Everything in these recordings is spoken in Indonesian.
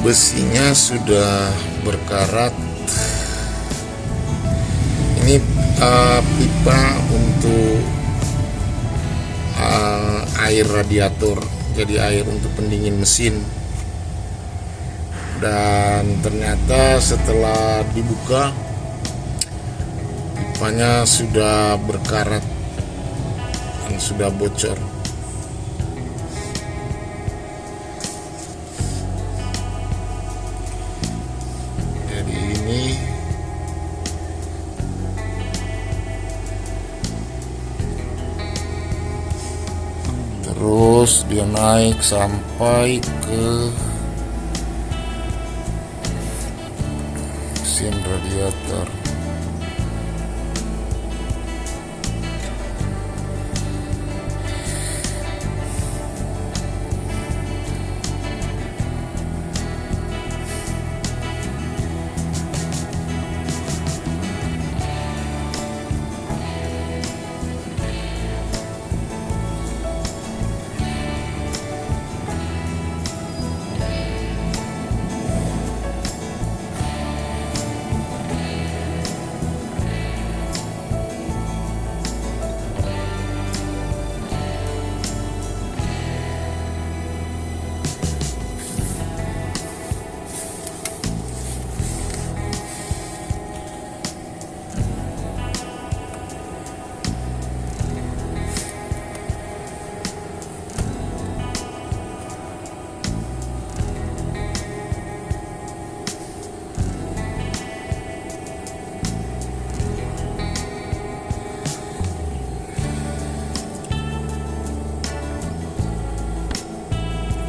besinya sudah berkarat. Ini pipa untuk air radiator, jadi air untuk pendingin mesin. Dan ternyata setelah dibuka, pipanya sudah berkarat dan sudah bocor. Jadi ini terus dia naik sampai ke mesin radiator.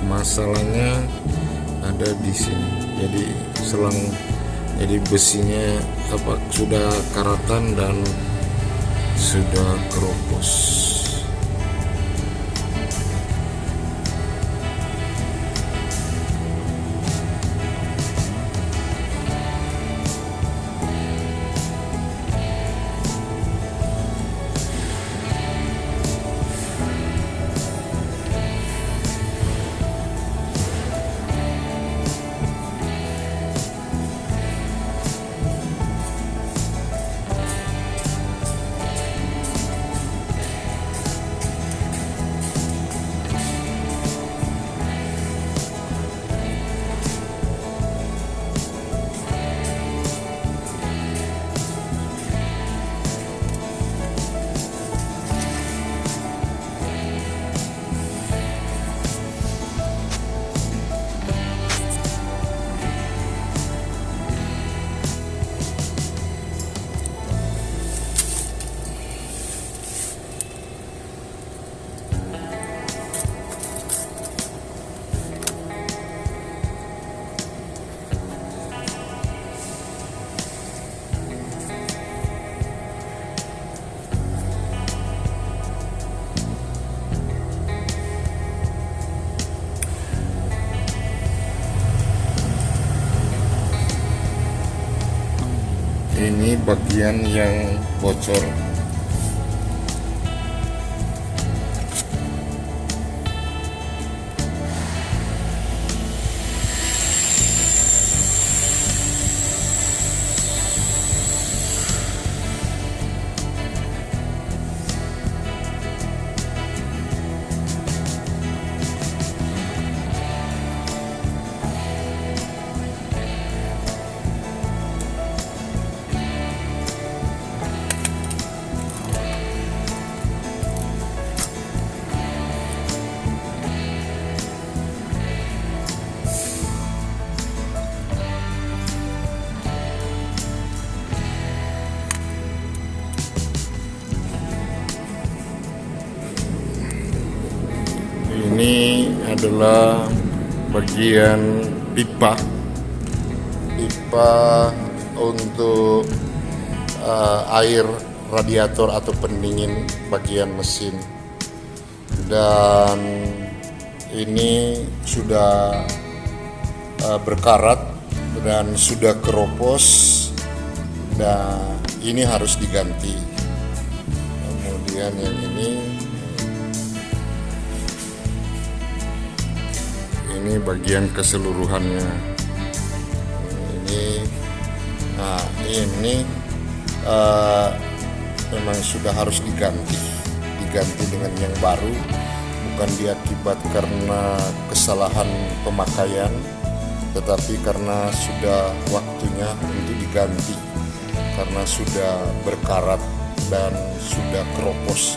Masalahnya ada di sini. Jadi besinya sudah karatan dan sudah keropos. Ini bagian yang bocor. Ini adalah bagian pipa untuk air radiator atau pendingin bagian mesin. Dan ini sudah berkarat dan sudah keropos, dan ini harus diganti. Kemudian yang ini bagian keseluruhannya. Ini memang sudah harus diganti dengan yang baru, bukan diakibat karena kesalahan pemakaian, tetapi karena sudah waktunya untuk diganti, karena sudah berkarat dan sudah keropos.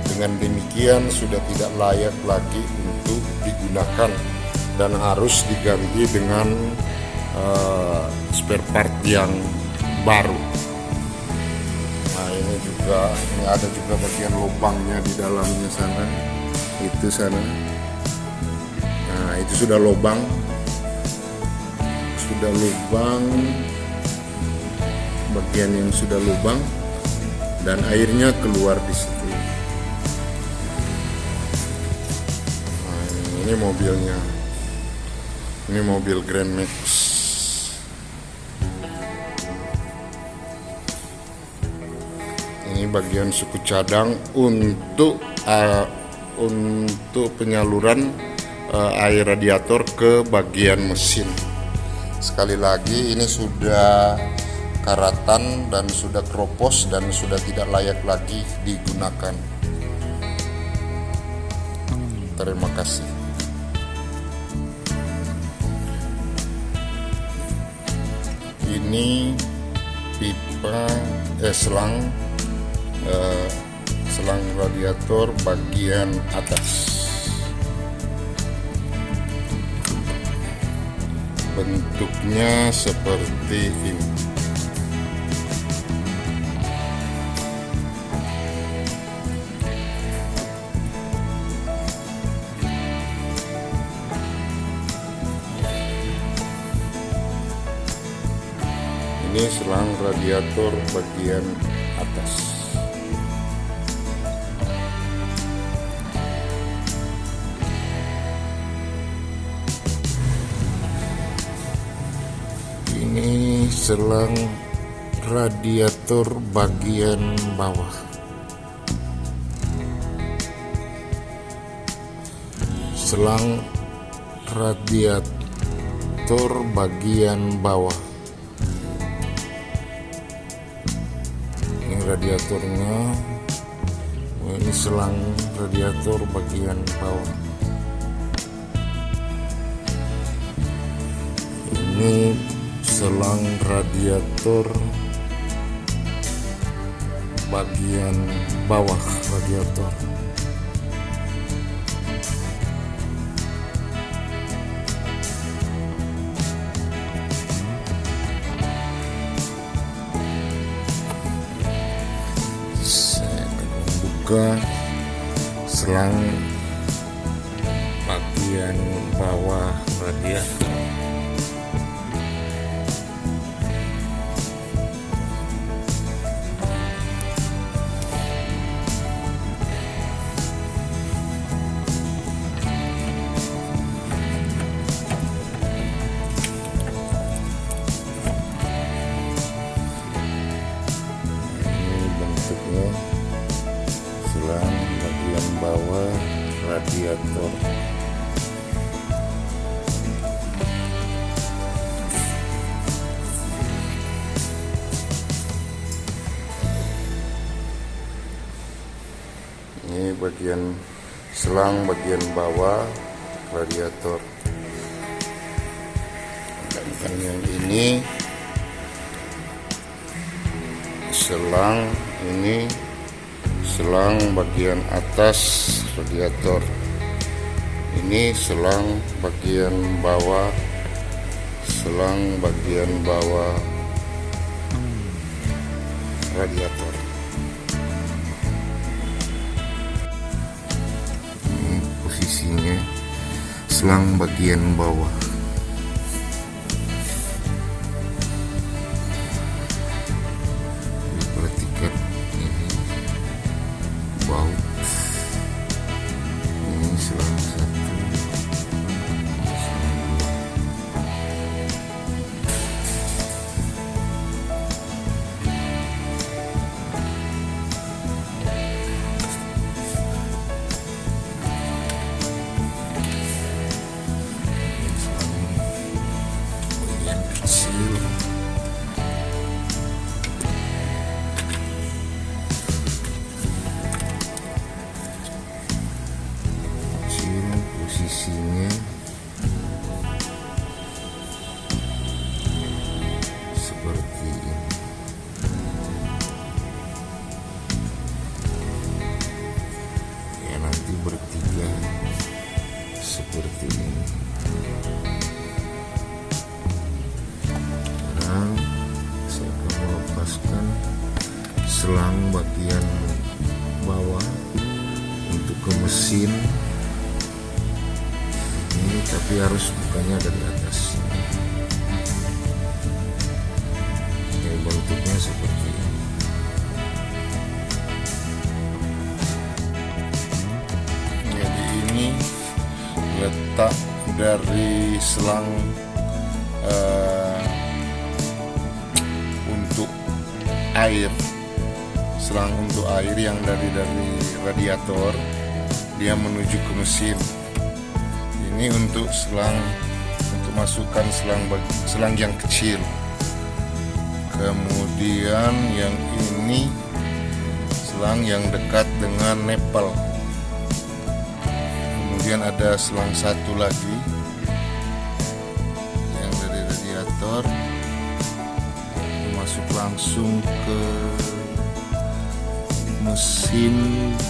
Dengan demikian sudah tidak layak lagi untuk digunakan dan harus diganti dengan spare part yang baru. Nah, ini ada juga bagian lubangnya di dalamnya sana, itu sana. Nah, itu sudah lubang, bagian yang sudah lubang dan airnya keluar di situ. Nah, ini mobilnya, ini mobil Grand Max. Ini bagian suku cadang untuk penyaluran air radiator ke bagian mesin. Sekali lagi, ini sudah karatan dan sudah keropos dan sudah tidak layak lagi digunakan. Terima kasih. Ini pipa selang radiator bagian atas. Bentuknya seperti ini. Ini selang radiator bagian atas. Ini selang radiator bagian bawah. Selang radiator bagian bawah. Ini radiatornya. Ini selang radiator bagian bawah. Ini selang radiator bagian bawah radiator. Saya akan membuka selang bagian bawah radiator. Selang bagian bawah radiator. Ini bagian selang bagian bawah radiator. Dan yang ini selang, ini selang bagian atas radiator. Ini selang bagian bawah, selang bagian bawah radiator. Ini posisinya selang bagian bawah. Perhatikan ini baut. Ini selang satu, selang melepaskan selang bagian bawah untuk ke mesin ini, tapi harus bukanya dari atas. Ini bentuknya seperti ini. Jadi ini letak dari selang untuk air, selang untuk air yang dari radiator dia menuju ke mesin. Ini untuk selang, untuk masukkan selang yang kecil. Kemudian yang ini selang yang dekat dengan nepal. Kemudian ada selang satu lagi yang dari radiator masuk langsung ke mesin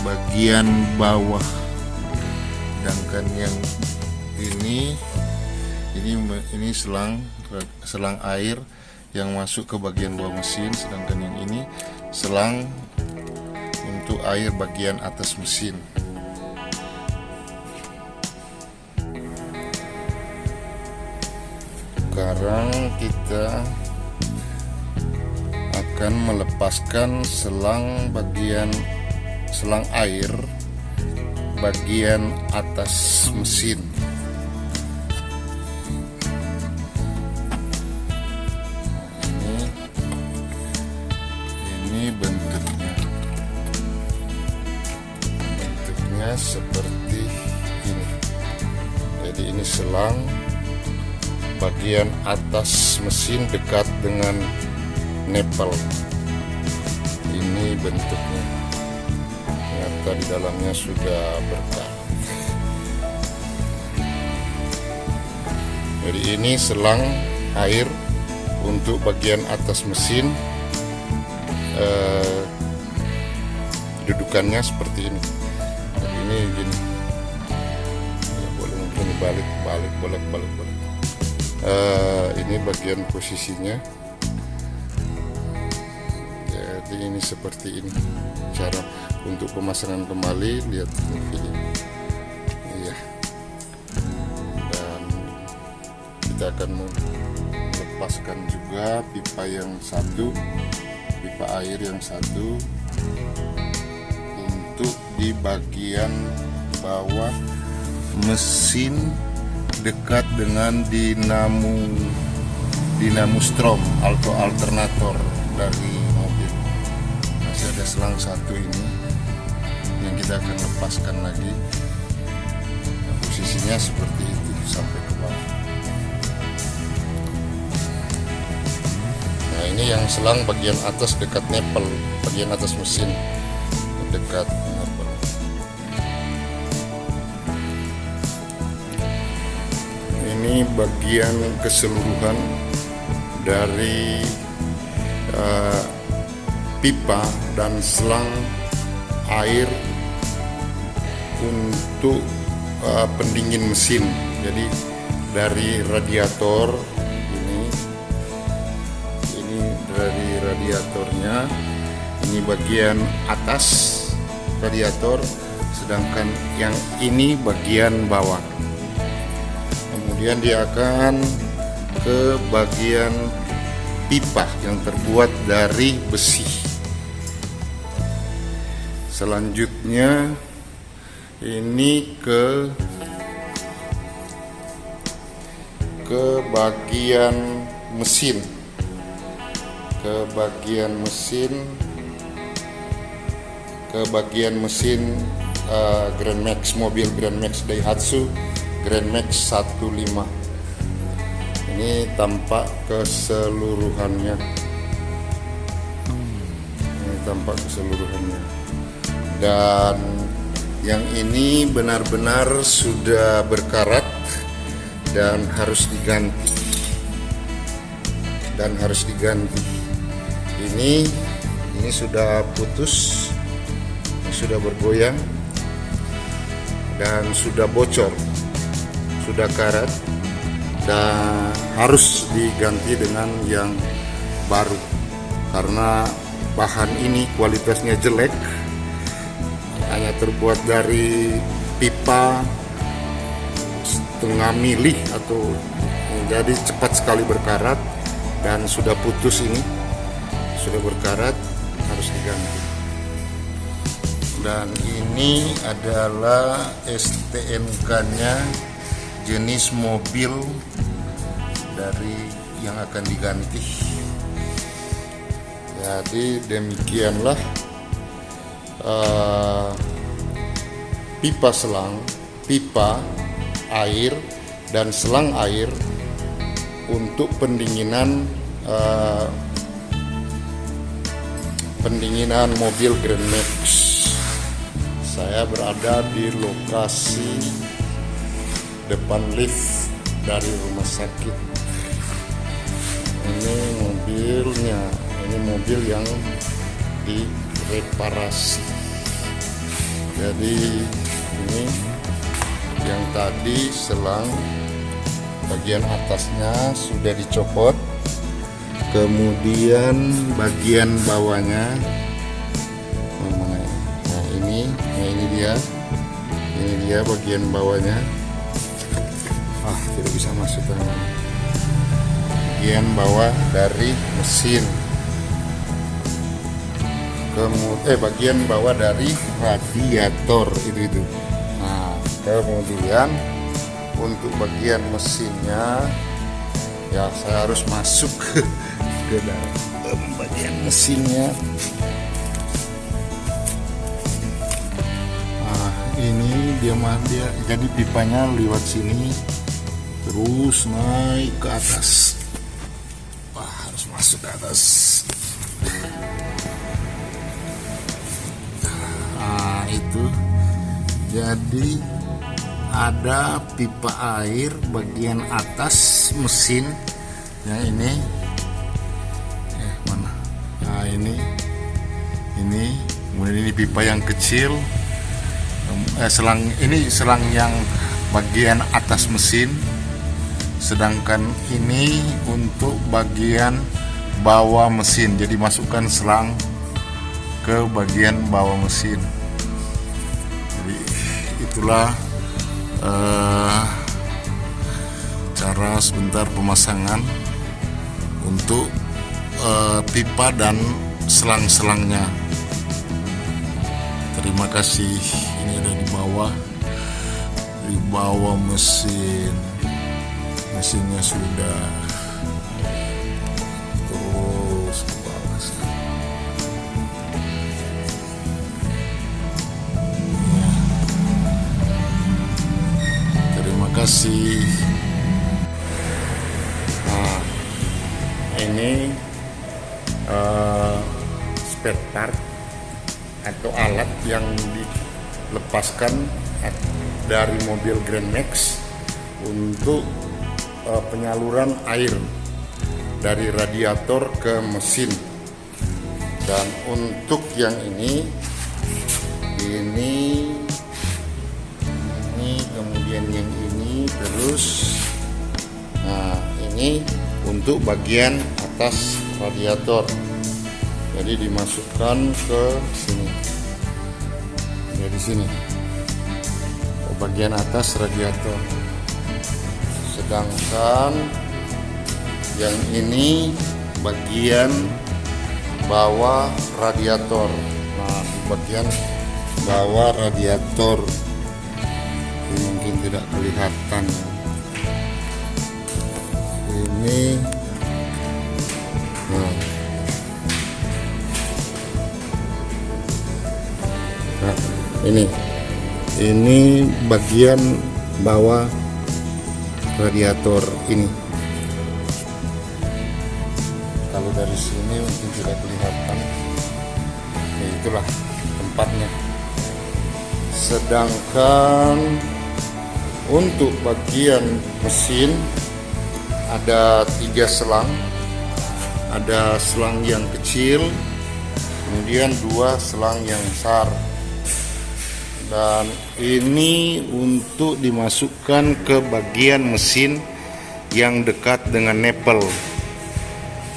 bagian bawah. Sedangkan yang ini selang air yang masuk ke bagian bawah mesin, sedangkan yang ini selang untuk air bagian atas mesin. Sekarang kita akan melepaskan selang air bagian atas mesin. Ini bentuknya seperti ini. Jadi ini selang bagian atas mesin dekat dengan nepal. Ini bentuknya. Ternyata di dalamnya sudah berkarat. Jadi ini selang air untuk bagian atas mesin. Dudukannya seperti ini. Jadi ini gini. Ya, boleh mungkin balik. Ini bagian posisinya. Jadi ini seperti ini cara untuk pemasangan kembali. Lihat video. Iya. Dan kita akan melepaskan juga pipa yang satu, pipa air yang satu untuk di bagian bawah mesin dekat dengan dinamo strom atau alternator dari mobil. Masih ada selang satu ini yang kita akan lepaskan lagi. Nah, posisinya seperti itu sampai ke bawah. Nah, ini yang selang bagian atas dekat nepal, bagian atas mesin dekat nepal. Ini bagian keseluruhan dari pipa dan selang air untuk pendingin mesin. Jadi dari radiator ini dari radiatornya, ini bagian atas radiator, sedangkan yang ini bagian bawah. Kemudian dia akan ke bagian pipa yang terbuat dari besi. Selanjutnya ini ke bagian mesin, Grand Max, mobil Grand Max Daihatsu Grand Max 15. Ini tampak keseluruhannya. Dan yang ini benar-benar sudah berkarat dan harus diganti. Ini sudah putus, sudah bergoyang dan sudah bocor, sudah karat dan harus diganti dengan yang baru karena bahan ini kualitasnya jelek, hanya terbuat dari pipa setengah mili atau jadi cepat sekali berkarat dan sudah putus, ini sudah berkarat, harus diganti. Dan ini adalah STNK-nya jenis mobil dari yang akan diganti. Jadi demikianlah pipa selang, pipa air dan selang air untuk pendinginan mobil Grand Max. Saya berada di lokasi depan lift dari rumah sakit. Ini mobilnya, ini mobil yang direparasi. Jadi ini yang tadi selang bagian atasnya sudah dicopot, kemudian bagian bawahnya, ini dia bagian bawahnya. Tidak bisa masuk ke bagian bawah dari mesin, bagian bawah dari radiator itu. Nah, kemudian untuk bagian mesinnya, ya saya harus masuk ke dalam bagian mesinnya. Ini dia jadi pipanya lewat sini terus naik ke atas. Harus masuk ke atas. Itu jadi ada pipa air bagian atas mesin yang ini. Mana? Ini kemudian ini pipa yang kecil. Selang yang bagian atas mesin, sedangkan ini untuk bagian bawah mesin. Jadi masukkan selang ke bagian bawah mesin. Jadi itulah cara sebentar pemasangan untuk pipa dan selang-selangnya. Terima kasih. Ini ada di bawah mesin. Mesinnya sudah terus ke bawah. Terima kasih. Ini spare part atau alat yang dilepaskan dari mobil Grand Max untuk penyaluran air dari radiator ke mesin. Dan untuk yang ini kemudian yang ini terus. Ini untuk bagian atas radiator. Jadi dimasukkan ke sini. Dari sini ke bagian atas radiator. Sedangkan yang ini bagian bawah radiator. Nah, di bagian bawah radiator ini mungkin tidak kelihatan. Ini ini bagian bawah radiator ini. Kalau dari sini mungkin tidak kelihatan. Itulah tempatnya. Sedangkan untuk bagian mesin ada 3 selang. Ada selang yang kecil, kemudian 2 selang yang besar. Dan ini untuk dimasukkan ke bagian mesin yang dekat dengan nepel.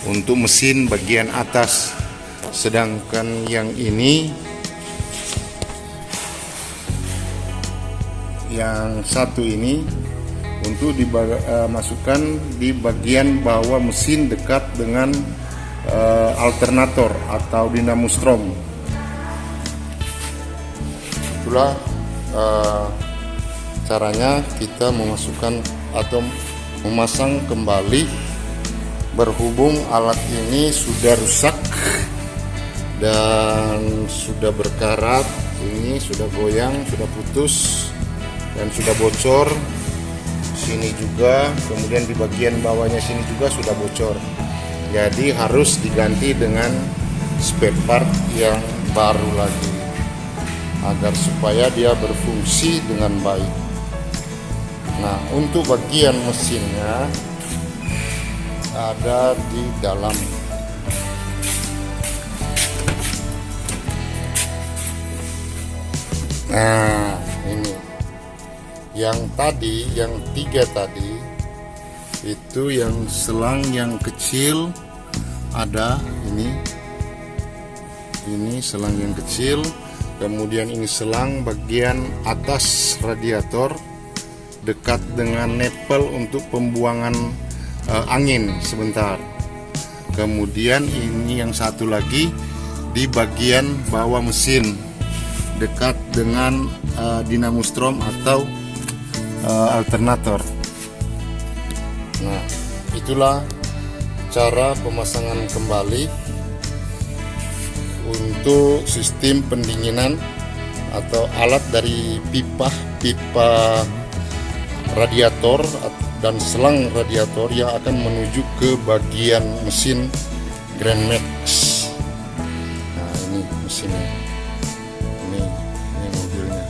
untuk mesin bagian atas, sedangkan yang ini, yang satu ini untuk dimasukkan di bagian bawah mesin dekat dengan alternator atau dinamo strom. Itulah caranya kita memasukkan atau memasang kembali, berhubung alat ini sudah rusak dan sudah berkarat, ini sudah goyang, sudah putus dan sudah bocor. Sini juga, kemudian di bagian bawahnya sini juga sudah bocor. Jadi harus diganti dengan spare part yang baru lagi agar supaya dia berfungsi dengan baik. Nah, untuk bagian mesinnya ada di dalam. Nah, ini yang tadi, yang 3 tadi itu yang selang yang kecil ada ini selang yang kecil, kemudian ini selang bagian atas radiator dekat dengan nepel untuk pembuangan angin sebentar. Kemudian ini yang satu lagi di bagian bawah mesin dekat dengan dinamo strom atau alternator. Nah, itulah cara pemasangan kembali untuk sistem pendinginan atau alat dari pipa radiator dan selang radiator yang akan menuju ke bagian mesin Grand Max. Nah, ini mesinnya, ini mobilnya.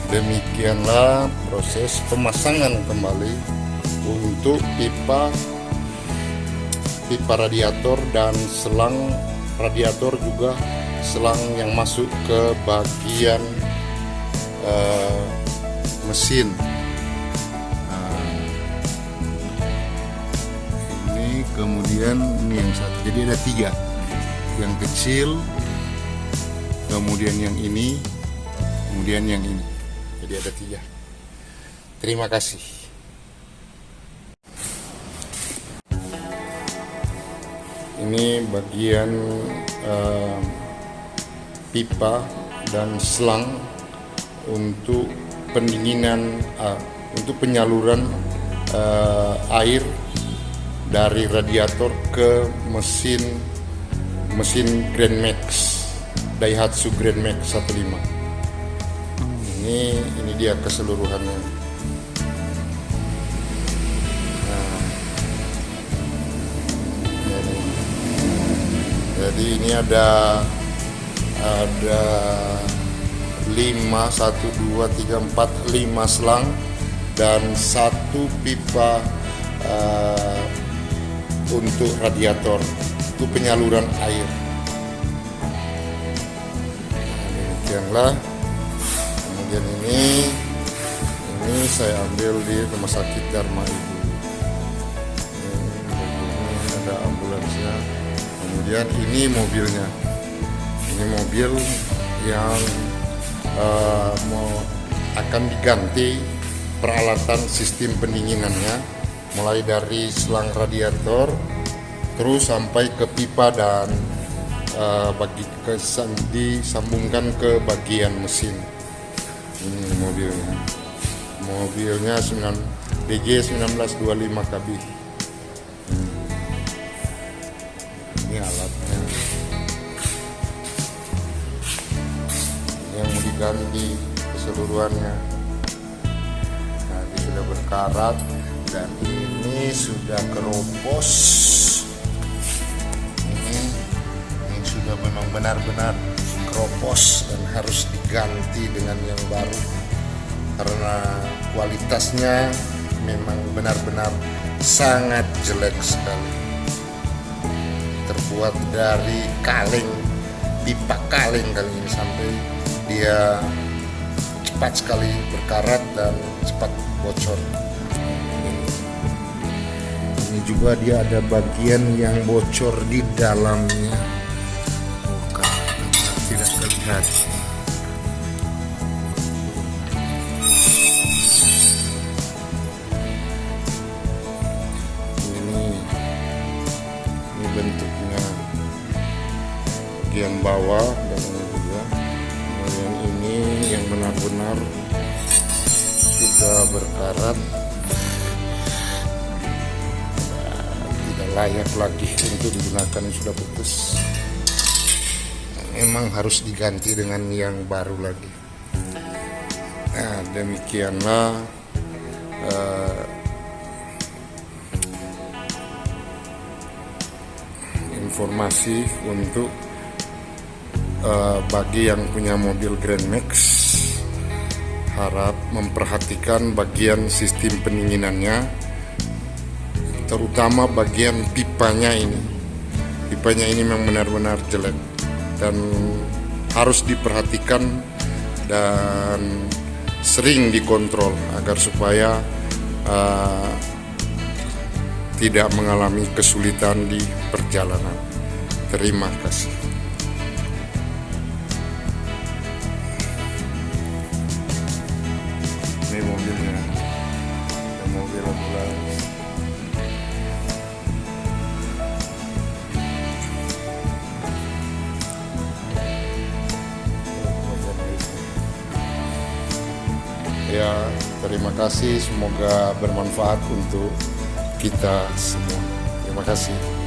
Demikianlah proses pemasangan kembali untuk pipa radiator dan selang radiator, juga selang yang masuk ke bagian mesin. Nah, ini kemudian ini yang satu, jadi ada 3, yang kecil, kemudian yang ini, kemudian yang ini, jadi ada 3. Terima kasih. Ini bagian pipa dan selang untuk pendinginan, untuk penyaluran air dari radiator ke mesin Grand Max, Daihatsu Grand Max 15. Ini dia keseluruhannya. Jadi ini ada 5 selang dan 1 pipa untuk radiator, untuk penyaluran air. Demikianlah. Kemudian ini saya ambil di rumah sakit Dharma Ibu. Ini ada ambulansnya. Kemudian ini mobilnya. Ini mobil yang akan diganti peralatan sistem pendinginannya, mulai dari selang radiator terus sampai ke pipa dan disambungkan ke bagian mesin. Ini mobilnya BG 1925 KB. Ini alatnya yang mau diganti keseluruhannya. Nah, ini sudah berkarat dan ini sudah keropos. Ini sudah memang benar-benar keropos dan harus diganti dengan yang baru karena kualitasnya memang benar-benar sangat jelek sekali. Terbuat dari kaleng, pipa kaleng kali ini, sampai dia cepat sekali berkarat dan cepat bocor. Ini juga dia ada bagian yang bocor di dalamnya. Tidak terlihat. Ini bentuknya bagian bawah dan ini juga bagian ini yang benar-benar sudah berkarat, tidak layak lagi untuk digunakan, sudah putus. Memang harus diganti dengan yang baru lagi. Nah, demikianlah informasi untuk bagi yang punya mobil Grand Max. Harap memperhatikan bagian sistem pendinginannya, terutama bagian pipanya ini. Pipanya ini memang benar-benar jelek dan harus diperhatikan dan sering dikontrol agar supaya tidak mengalami kesulitan di perjalanan. Terima kasih. Ini mobilnya, mobil ambulans. Ya, terima kasih. Semoga bermanfaat untuk kita semua. Terima kasih.